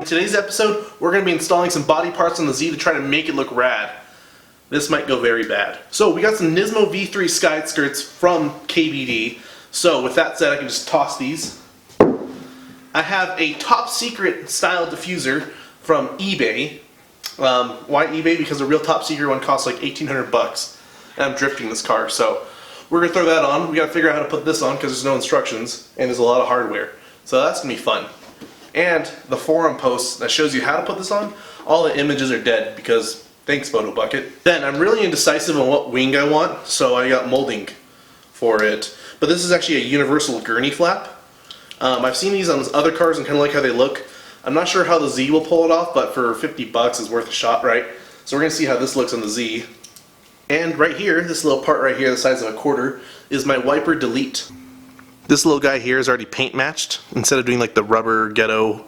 In today's episode, we're going to be installing some body parts on the Z to try to make it look rad. This might go very bad. So we got some Nismo V3 side skirts from KBD. So with that said, I can just toss these. I have a top secret style diffuser from eBay. Why eBay? Because a real top secret one costs like 1,800 bucks. And I'm drifting this car, so we're gonna throw that on. We gotta figure out how to put this on because there's no instructions and there's a lot of hardware. So that's gonna be fun. And the forum post that shows you how to put this on, all the images are dead because thanks Photo Bucket. Then I'm really indecisive on what wing I want, so I got molding for it. But this is actually a universal gurney flap. I've seen these on other cars and kind of like how they look. I'm not sure how the Z will pull it off, but for 50 bucks is worth a shot, right? So we're gonna see how this looks on the Z. And right here, this little part right here, the size of a quarter, is my wiper delete. This little guy here is already paint matched. Instead of doing like the rubber ghetto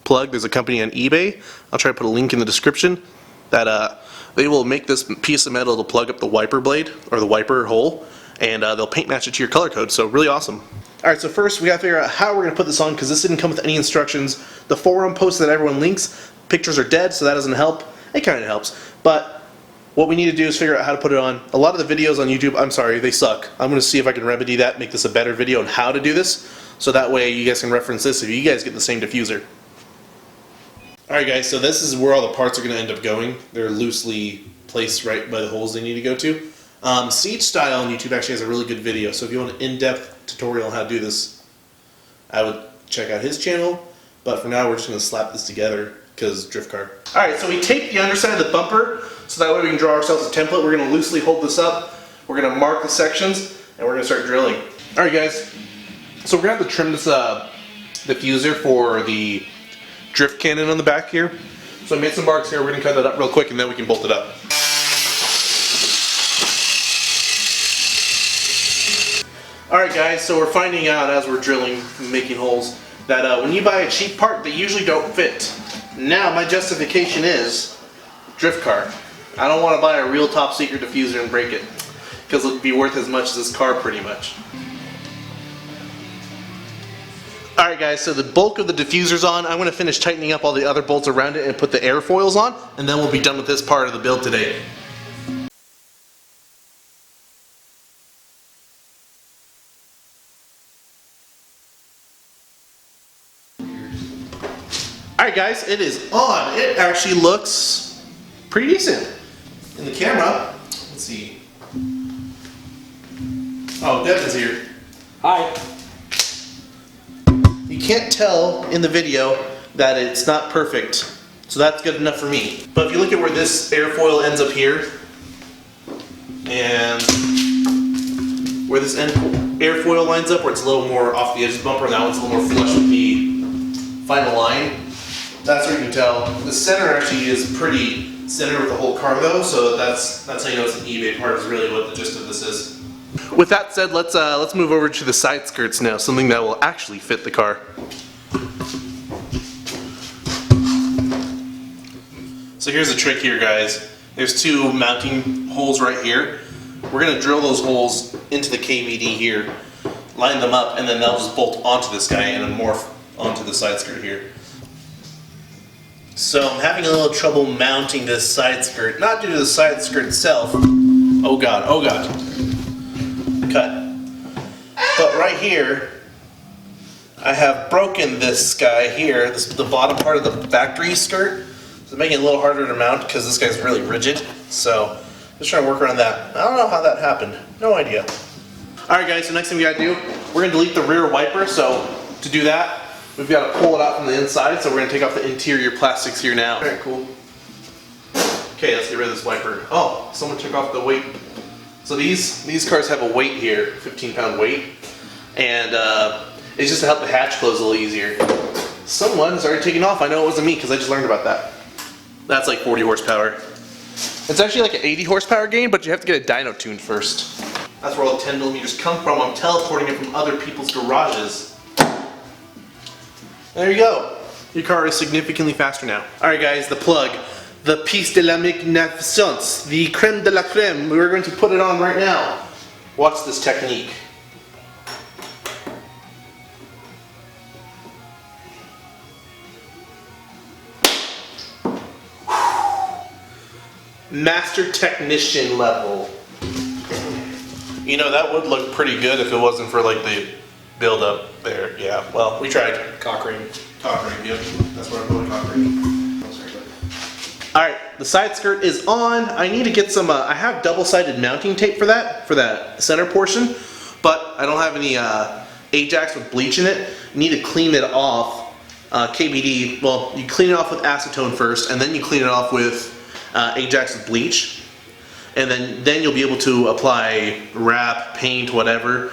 plug, there's a company on eBay. I'll try to put a link in the description that they will make this piece of metal to plug up the wiper blade or the wiper hole, and they'll paint match it to your color code. So really awesome. Alright, so first we gotta figure out how we're gonna put this on because this didn't come with any instructions. The forum post that everyone links, pictures are dead, so that doesn't help. It kinda helps. But what we need to do is figure out how to put it on. A lot of the videos on YouTube, I'm sorry, they suck. I'm going to see if I can remedy that, make this a better video on how to do this, so that way you guys can reference this if you guys get the same diffuser. Alright guys, so this is where all the parts are going to end up going. They're loosely placed right by the holes they need to go to. Siege Style on YouTube actually has a really good video, so if you want an in-depth tutorial on how to do this, I would check out his channel, but for now we're just going to slap this together because drift car. Alright, so we tape the underside of the bumper so that way we can draw ourselves a template. We're going to loosely hold this up, we're going to mark the sections, and we're going to start drilling. Alright guys, so we're going to have to trim this diffuser for the drift cannon on the back here. So I made some marks here, we're going to cut that up real quick and then we can bolt it up. Alright guys, so we're finding out as we're drilling and making holes that when you buy a cheap part, they usually don't fit. Now my justification is drift car. I don't want to buy a real top secret diffuser and break it because it'll be worth as much as this car pretty much. Alright guys, so the bulk of the diffuser's on. I'm going to finish tightening up all the other bolts around it and put the airfoils on, and then we'll be done with this part of the build today. Alright guys, it is on. It actually looks pretty decent. In the camera, let's see. Oh, Devin's here. Hi. You can't tell in the video that it's not perfect, so that's good enough for me. But if you look at where this airfoil ends up here, and where this end airfoil lines up, where it's a little more off the edge of the bumper, and that one's a little more flush with the final line, that's where you can tell. The center actually is pretty centered with the whole car though, so that's how you know it's an eBay part is really what the gist of this is. With that said, let's move over to the side skirts now, something that will actually fit the car. So here's the trick here guys. There's two mounting holes right here. We're going to drill those holes into the KBD here, line them up, and then they'll just bolt onto this guy and then morph onto the side skirt here. So I'm having a little trouble mounting this side skirt, not due to the side skirt itself. Oh god, cut. But right here, I have broken this guy here, the bottom part of the factory skirt. So making it a little harder to mount because this guy's really rigid. So just trying to work around that. I don't know how that happened, no idea. Alright guys, so next thing we gotta do, we're gonna delete the rear wiper. So to do that, we've got to pull it out from the inside, so we're going to take off the interior plastics here now. Alright, cool. Okay, let's get rid of this wiper. Oh, someone took off the weight. So these cars have a weight here, 15-pound weight, and it's just to help the hatch close a little easier. Someone has already taken off. I know it wasn't me because I just learned about that. That's like 40 horsepower. It's actually like an 80 horsepower game, but you have to get a dyno tuned first. That's where all the 10mm come from. I'm teleporting it from other people's garages. There you go. Your car is significantly faster now. Alright guys, the plug. The piece de la magnificence. The creme de la creme. We're going to put it on right now. Watch this technique. Master Technician level. You know, that would look pretty good if it wasn't for like the build up there. Yeah, well, we tried. Cock ring. Cock ring, yep. That's where I'm going, cock ring. Alright, the side skirt is on. I need to get some, I have double-sided mounting tape for that center portion, but I don't have any Ajax with bleach in it. You need to clean it off. KBD, well, you clean it off with acetone first, and then you clean it off with Ajax with bleach. And then you'll be able to apply wrap, paint, whatever.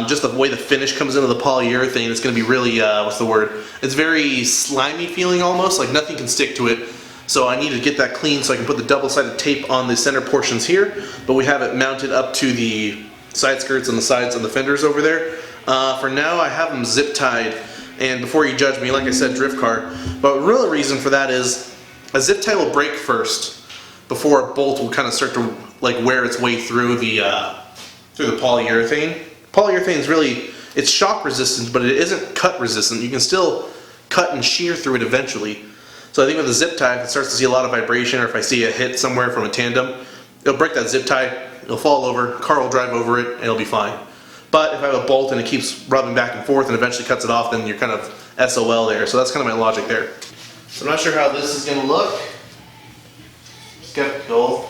Just the way the finish comes into the polyurethane, it's going to be really, what's the word? It's very slimy feeling almost, like nothing can stick to it. So I need to get that clean so I can put the double-sided tape on the center portions here, but we have it mounted up to the side skirts and the sides and the fenders over there. For now, I have them zip tied, and before you judge me, like I said, drift car. But the real reason for that is a zip tie will break first before a bolt will kind of start to like wear its way through the polyurethane. Polyurethane is really, it's shock resistant, but it isn't cut resistant. You can still cut and shear through it eventually. So I think with a zip tie, if it starts to see a lot of vibration, or if I see a hit somewhere from a tandem, it'll break that zip tie, it'll fall over, car will drive over it, and it'll be fine. But if I have a bolt and it keeps rubbing back and forth and eventually cuts it off, then you're kind of SOL there. So that's kind of my logic there. So I'm not sure how this is going to look. Skeptical.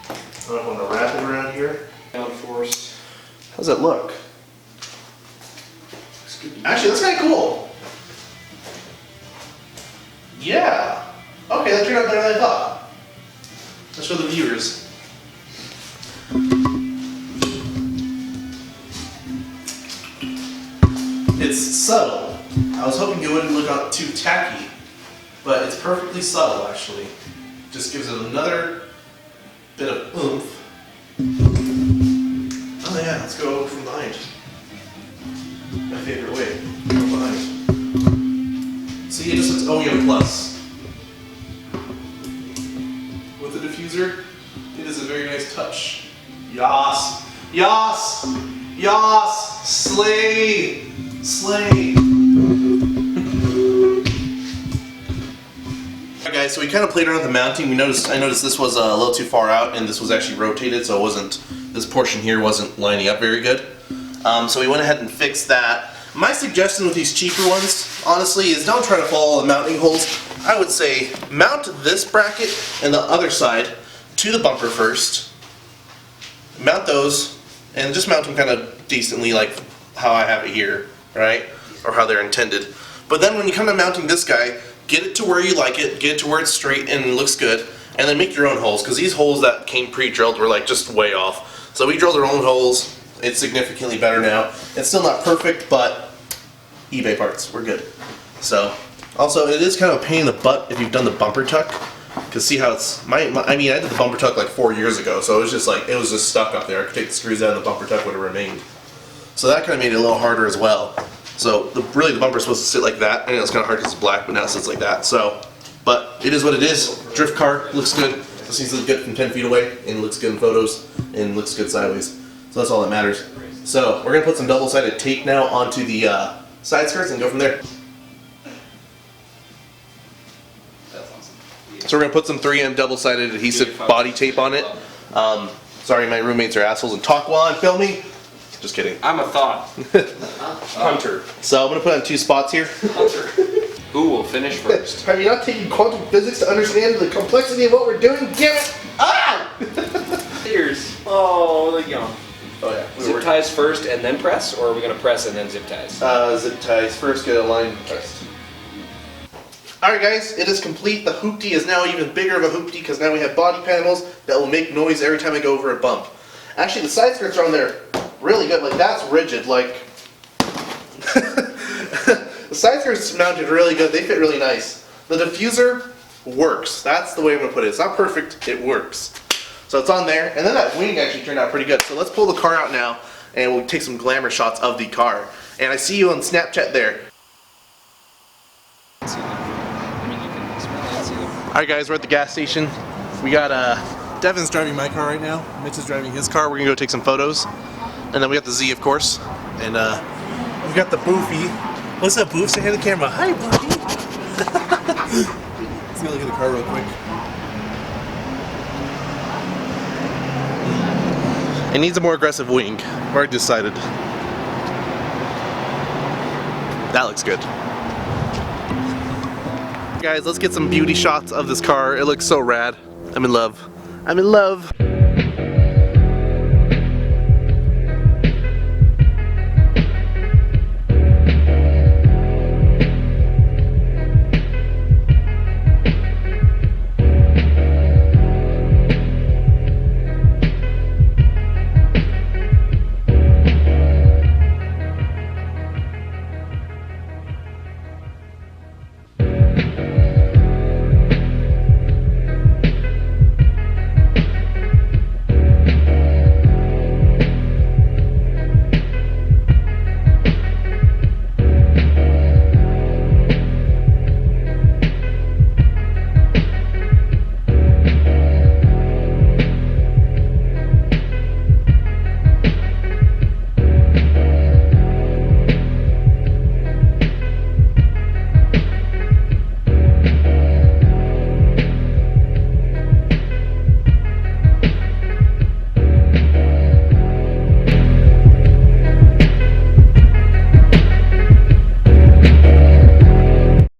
I don't know if I'm going to wrap it around here. Downforce. How's that look? Actually, that's kind of cool. Yeah. Okay, that turned out better than I thought. Let's show the viewers. It's subtle. I was hoping it wouldn't look too tacky, but it's perfectly subtle actually. Just gives it another bit of oomph. Oh yeah, let's go from behind. My favorite way, from behind. See, it just looks, oh, we have a plus. With the diffuser, it is a very nice touch. Yas! Yas! Yas! Slay! Slay! Alright guys, so we kind of played around with the mounting. I noticed this was a little too far out, and this was actually rotated, so it wasn't, this portion here wasn't lining up very good. So we went ahead and fixed that. My suggestion with these cheaper ones, honestly, is don't try to follow the mounting holes. I would say mount this bracket and the other side to the bumper first. Mount those, and just mount them kind of decently like how I have it here, right? Or how they're intended. But then when you come to mounting this guy, get it to where you like it, get it to where it's straight and looks good, and then make your own holes, because these holes that came pre-drilled were like just way off. So we drilled our own holes. It's significantly better now. It's still not perfect, but eBay parts, we're good. So, also it is kind of a pain in the butt if you've done the bumper tuck, because see how it's, I mean I did the bumper tuck like 4 years ago, so it was just like, it was just stuck up there. I could take the screws out and the bumper tuck would have remained. So that kind of made it a little harder as well. So really the bumper's supposed to sit like that. I know it's kind of hard because it's black, but now it sits like that. So, but it is what it is. Drift car, looks good. This seems to look good from 10 feet away, and looks good in photos, and looks good sideways. So that's all that matters. So we're going to put some double-sided tape now onto the side skirts and go from there. That's awesome. So we're going to put some 3M double-sided adhesive body tape on it. Sorry, my roommates are assholes and talk while I'm filming. Just kidding. I'm a thought. Hunter. So I'm going to put on 2 spots here. Hunter. Who will finish first? Have you not taken quantum physics to understand the complexity of what we're doing? Damn it! Ah! Ears. Oh, the young. Oh yeah. Zip ties first and then press, or are we going to press and then zip ties? Zip ties first, get a line pressed. Alright guys, it is complete. The hoopty is now even bigger of a hoopty because now we have body panels that will make noise every time I go over a bump. Actually, the side skirts are on there really good. Like, that's rigid. Like, the side skirts mounted really good. They fit really nice. The diffuser works. That's the way I'm going to put it. It's not perfect. It works. So it's on there. And then that wing actually turned out pretty good. So let's pull the car out now and we'll take some glamour shots of the car. And I see you on Snapchat there. Alright guys, we're at the gas station. We got Devin's driving my car right now. Mitch is driving his car. We're gonna go take some photos. And then we got the Z, of course. And we got the Boofy. What's up, Boof? Say hey to the camera. Hi, Boofy. Let's go look at the car real quick. It needs a more aggressive wing. I've already decided. That looks good. Guys, let's get some beauty shots of this car. It looks so rad. I'm in love. I'm in love.